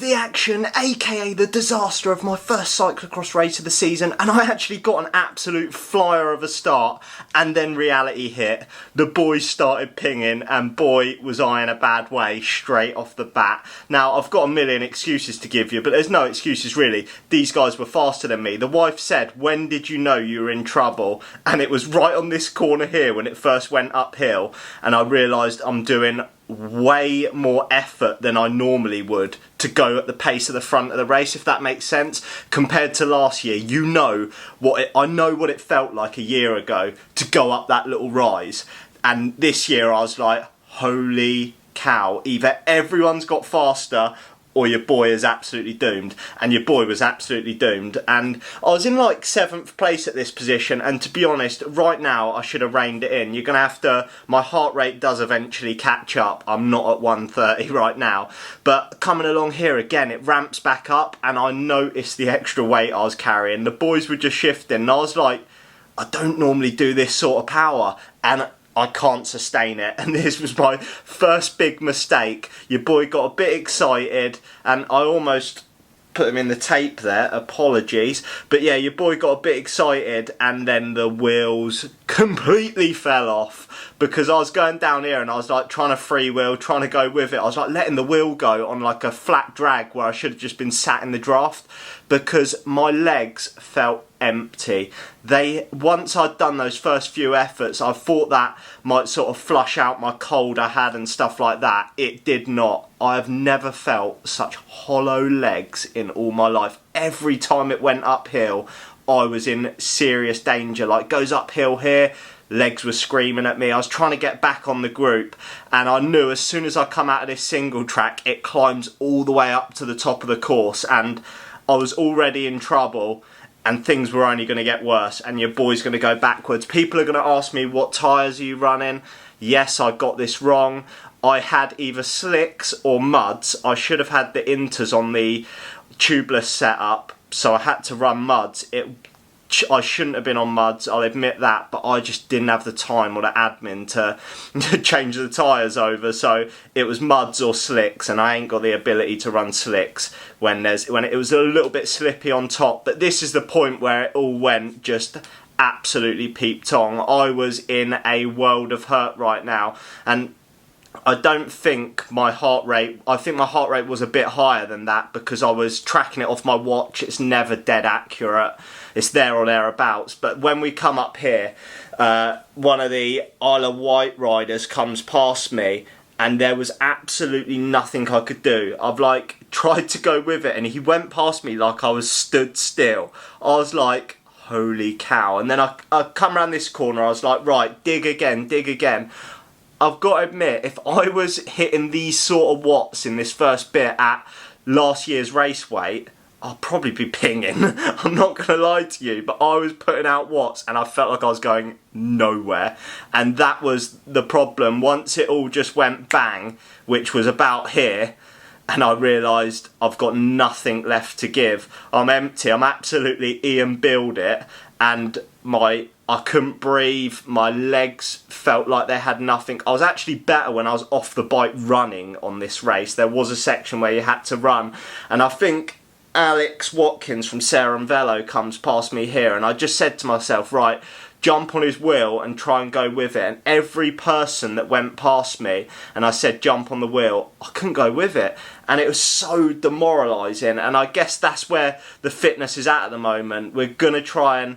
of the action, aka the disaster of my first cyclocross race of the season, and I actually got an absolute flyer of a start, and then reality hit. The boys started pinging, and boy was I in a bad way straight off the bat. Now, I've got a million excuses to give you, but there's no excuses really. These guys were faster than me. The wife said, "When did you know you were in trouble?" And it was right on this corner here when it first went uphill, and I realised I'm doing way more effort than I normally would to go at the pace of the front of the race, if that makes sense. Compared to last year, you know I know what it felt like a year ago to go up that little rise, and this year I was like, holy cow, either everyone's got faster or your boy is absolutely doomed. And your boy was absolutely doomed. And I was in like 7th place at this position, and to be honest, right now I should have reined it in. You're gonna have to, my heart rate does eventually catch up. I'm not at 130 right now, but coming along here again, it ramps back up, and I noticed the extra weight I was carrying. The boys were just shifting, and I was like, I don't normally do this sort of power, and I can't sustain it. And this was my first big mistake. Your boy got a bit excited, and I almost put him in the tape there, apologies, but yeah, your boy got a bit excited, and then the wheels completely fell off, because I was going down here and I was like trying to freewheel, trying to go with it. I was like letting the wheel go on like a flat drag where I should have just been sat in the draft, because my legs felt empty. Once I'd done those first few efforts, I thought that might sort of flush out my cold I had and stuff like that. It did not. I have never felt such hollow legs in all my life. Every time it went uphill, I was in serious danger. Like, goes uphill here, legs were screaming at me. I was trying to get back on the group, and I knew as soon as I come out of this single track, it climbs all the way up to the top of the course, and I was already in trouble, and things were only going to get worse, and your boy's going to go backwards. People are going to ask me, what tyres are you running? Yes, I got this wrong. I had either slicks or muds. I should have had the inters on the tubeless setup, so I had to run muds. I shouldn't have been on muds, I'll admit that, but I just didn't have the time or the admin to change the tyres over, so it was muds or slicks, and I ain't got the ability to run slicks when it was a little bit slippy on top. But this is the point where it all went just absolutely peeped on. I was in a world of hurt right now, and I don't think my heart rate, I think my heart rate was a bit higher than that, because I was tracking it off my watch. It's never dead accurate, it's there or thereabouts. But when we come up here, one of the Isle of Wight riders comes past me, and there was absolutely nothing I could do. I've like tried to go with it, and he went past me like I was stood still. I was like, holy cow. And then I come around this corner, I was like, right, dig again, dig again. I've got to admit, if I was hitting these sort of watts in this first bit at last year's race weight, I'll probably be pinging. I'm not going to lie to you, but I was putting out watts and I felt like I was going nowhere. And that was the problem. Once it all just went bang, which was about here, and I realised I've got nothing left to give. I'm empty. I'm absolutely Ian Build it, and I couldn't breathe. My legs felt like they had nothing. I was actually better when I was off the bike running on this race. There was a section where you had to run, and I think Alex Watkins from Sarah and Velo comes past me here, and I just said to myself, right, jump on his wheel and try and go with it. And every person that went past me and I said jump on the wheel, I couldn't go with it, and it was so demoralising. And I guess that's where the fitness is at the moment. We're going to try and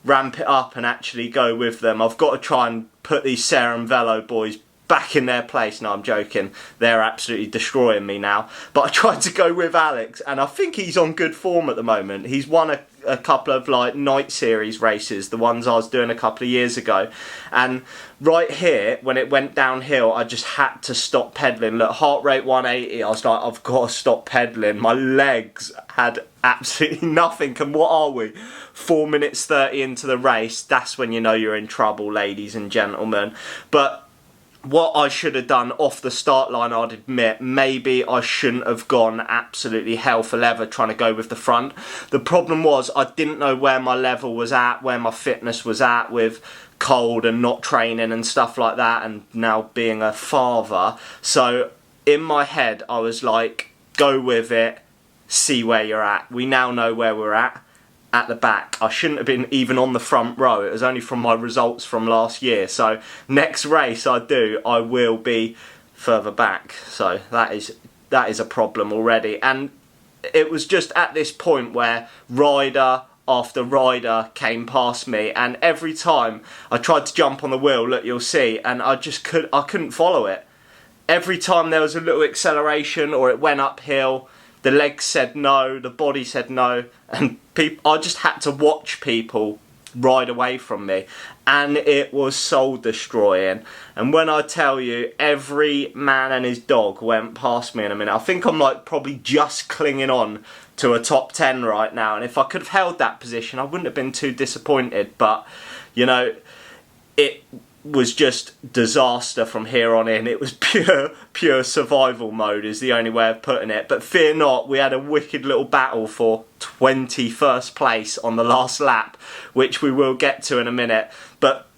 ramp it up and actually go with them. I've got to try and put these Sarah and Velo boys back in their place. No, I'm joking. They're absolutely destroying me now. But I tried to go with Alex, and I think he's on good form at the moment. He's won a couple of like night series races, the ones I was doing a couple of years ago. And right here, when it went downhill, I just had to stop pedalling. Look, heart rate 180, I was like, I've got to stop pedalling. My legs had absolutely nothing. And what are we? 4 minutes 30 into the race. That's when you know you're in trouble, ladies and gentlemen. But what I should have done off the start line, I'd admit, maybe I shouldn't have gone absolutely hell for leather trying to go with the front. The problem was I didn't know where my level was at, where my fitness was at with cold and not training and stuff like that, and now being a father. So in my head I was like, go with it, see where you're at. We now know where we're at the back. I shouldn't have been even on the front row. It was only from my results from last year. So next race I will be further back. So that is a problem already. And it was just at this point where rider after rider came past me, and every time I tried to jump on the wheel, look, you'll see, and I couldn't follow it. Every time there was a little acceleration or it went uphill, the legs said no, the body said no, and I just had to watch people ride away from me, and it was soul destroying. And when I tell you, every man and his dog went past me in a minute. I think I'm like probably just clinging on to a top 10 right now, and if I could have held that position I wouldn't have been too disappointed. But you know, it was just disaster from here on in. It was pure survival mode is the only way of putting it. But fear not, we had a wicked little battle for 21st place on the last lap, which we will get to in a minute. But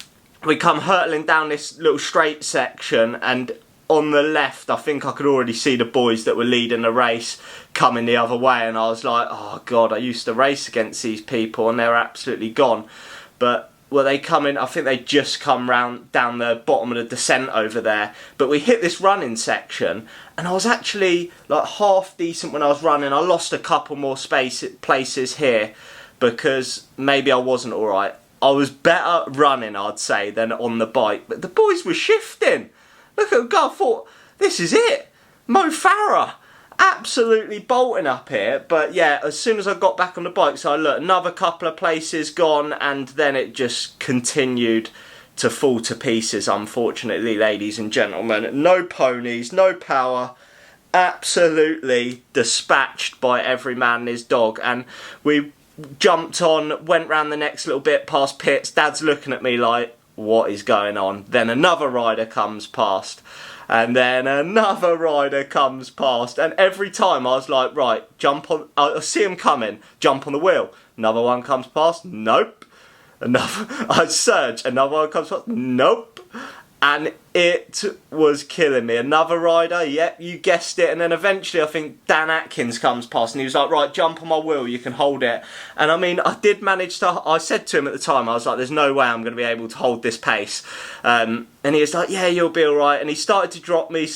we come hurtling down this little straight section, and on the left I think I could already see the boys that were leading the race coming the other way, and I was like, oh god, I used to race against these people and they're absolutely gone. But well, they come in, I think they just come round down the bottom of the descent over there. But we hit this running section, and I was actually like half decent when I was running. I lost a couple more places here because maybe I wasn't alright. I was better running, I'd say, than on the bike. But the boys were shifting. Look at God, I thought, this is it. Mo Farah. Absolutely bolting up here. But yeah, as soon as I got back on the bike, so I looked, another couple of places gone, and then it just continued to fall to pieces, unfortunately, ladies and gentlemen. No ponies, no power, absolutely dispatched by every man and his dog. And we jumped on, went round the next little bit past pits. Dad's looking at me like, what is going on? Then another rider comes past. And then another rider comes past, and every time I was like, right, jump on, I see him coming, jump on the wheel. Another one comes past, nope. Another, I surge, another one comes past, nope. And it was killing me. Another rider, yep, you guessed it. And then eventually I think Dan Atkins comes past and he was like, right, jump on my wheel, you can hold it. And I mean, I did manage to, I said to him at the time, I was like, there's no way I'm going to be able to hold this pace. And he was like, yeah, you'll be all right. And he started to drop me,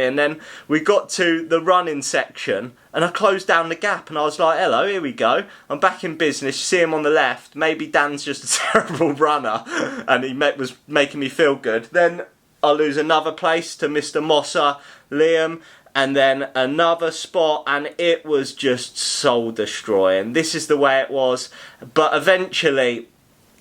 and then we got to the running section, and I closed down the gap, and I was like, hello, here we go. I'm back in business. You see him on the left. Maybe Dan's just a terrible runner, and he was making me feel good. Then I lose another place to Mr. Mosser, Liam, and then another spot, and it was just soul destroying. This is the way it was. But eventually,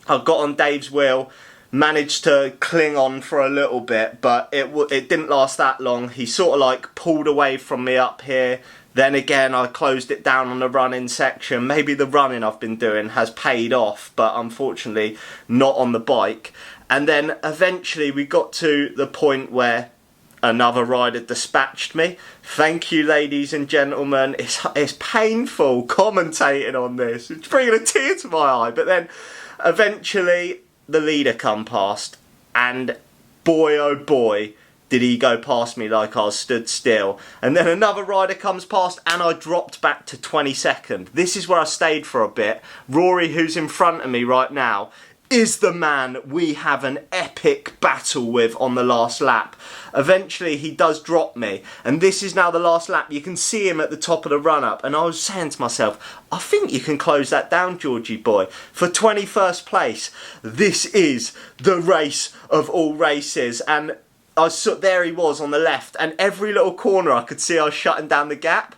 I got on Dave's wheel, managed to cling on for a little bit, but it didn't last that long. He sort of like pulled away from me up here. Then again, I closed it down on the running section. Maybe the running I've been doing has paid off, but unfortunately not on the bike. And then eventually we got to the point where another rider dispatched me. Thank you, ladies and gentlemen. It's painful commentating on this. It's bringing a tear to my eye. But then eventually the leader come past, and boy oh boy did he go past me like I was stood still. And then another rider comes past, and I dropped back to 22nd. This is where I stayed for a bit. Rory, who's in front of me right now, is the man we have an epic battle with on the last lap. Eventually he does drop me, and this is now the last lap. You can see him at the top of the run-up, and I was saying to myself, I think you can close that down, Georgie boy. For 21st place, this is the race of all races. And there he was on the left, and every little corner I could see I was shutting down the gap.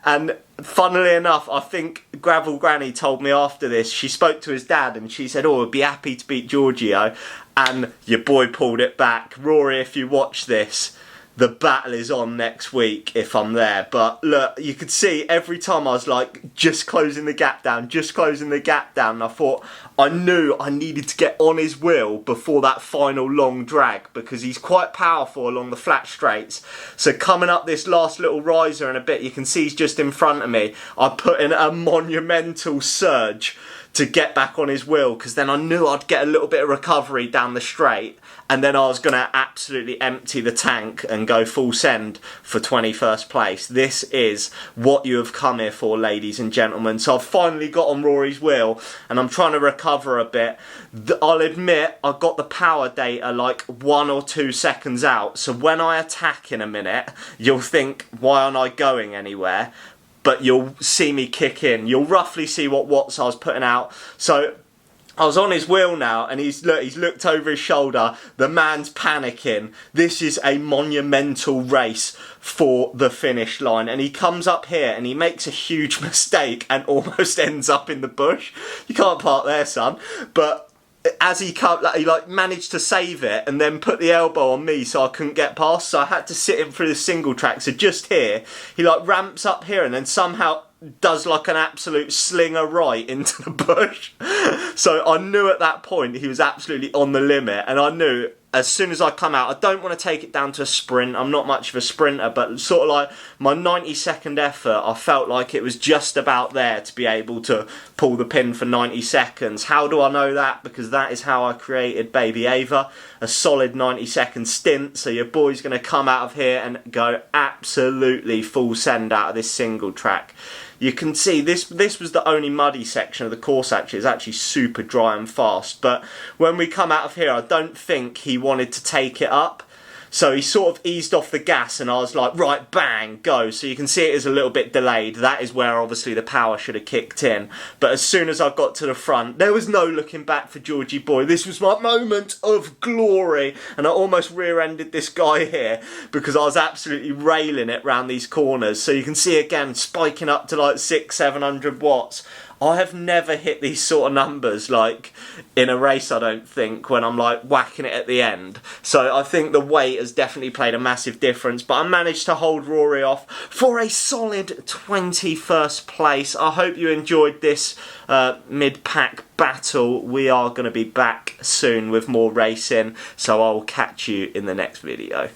And funnily enough, I think Gravel Granny told me after this, she spoke to his dad and she said, oh, I'd be happy to beat Giorgio. And your boy pulled it back. Rory, if you watch this, the battle is on next week if I'm there. But look, you could see every time I was like just closing the gap down, and I thought I knew I needed to get on his wheel before that final long drag, because he's quite powerful along the flat straights. So coming up this last little riser in a bit, you can see he's just in front of me. I put in a monumental surge to get back on his wheel, because then I knew I'd get a little bit of recovery down the straight, and then I was going to absolutely empty the tank and go full send for 21st place. This is what you have come here for, ladies and gentlemen. So I've finally got on Rory's wheel and I'm trying to recover a bit. I'll admit I got the power data like 1 or 2 seconds out, so when I attack in a minute you'll think, why aren't I going anywhere? But you'll see me kick in. You'll roughly see what watts I was putting out. So I was on his wheel now, and he's looked over his shoulder. The man's panicking. This is a monumental race for the finish line, and he comes up here and he makes a huge mistake and almost ends up in the bush. You can't park there, son. But as he managed to save it and then put the elbow on me so I couldn't get past, so I had to sit him through the single track. So just here, he like ramps up here and then somehow does like an absolute slinger right into the bush. So I knew at that point he was absolutely on the limit, and I knew as soon as I come out, I don't want to take it down to a sprint. I'm not much of a sprinter, but sort of like my 90-second effort, I felt like it was just about there to be able to pull the pin for 90 seconds. How do I know that? Because that is how I created Baby Ava, a solid 90-second stint. So your boy's going to come out of here and go absolutely full send out of this single track. You can see this was the only muddy section of the course actually. It's actually super dry and fast. But when we come out of here, I don't think he wanted to take it up. So he sort of eased off the gas and I was like, right, bang, go. So you can see it is a little bit delayed. That is where obviously the power should have kicked in. But as soon as I got to the front, there was no looking back for Georgie boy. This was my moment of glory. And I almost rear-ended this guy here because I was absolutely railing it round these corners. So you can see again, spiking up to like 600-700 watts. I have never hit these sort of numbers like in a race, I don't think, when I'm like whacking it at the end. So I think the weight has definitely played a massive difference, but I managed to hold Rory off for a solid 21st place. I hope you enjoyed this mid-pack battle. We are going to be back soon with more racing, so I will catch you in the next video.